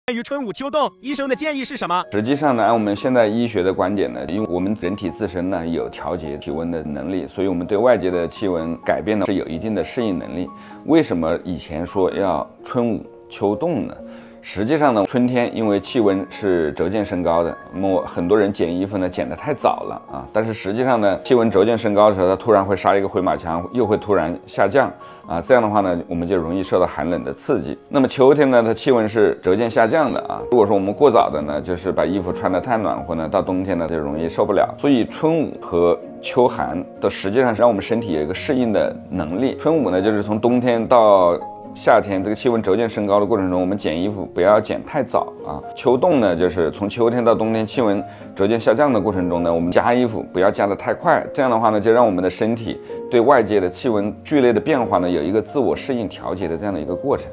关于春捂秋冻，医生的建议是什么？实际上呢，按我们现在医学的观点呢，因为我们人体自身呢有调节体温的能力，所以我们对外界的气温改变呢是有一定的适应能力。为什么以前说要春捂秋冻呢？实际上呢，春天因为气温是逐渐升高的，那么很多人剪衣服呢剪得太早了啊。但是实际上呢，气温逐渐升高的时候，它突然会杀一个回马枪，又会突然下降啊。这样的话呢，我们就容易受到寒冷的刺激。那么秋天呢，它气温是逐渐下降的啊。如果说我们过早的呢，就是把衣服穿得太暖和呢，到冬天呢就容易受不了。所以春捂和秋寒的实际上是让我们身体有一个适应的能力。春捂呢，就是从冬天到夏天这个气温逐渐升高的过程中，我们剪衣服不要剪太早啊。秋冻呢，就是从秋天到冬天气温逐渐下降的过程中呢，我们加衣服不要加得太快。这样的话呢，就让我们的身体对外界的气温剧烈的变化呢，有一个自我适应调节的这样的一个过程。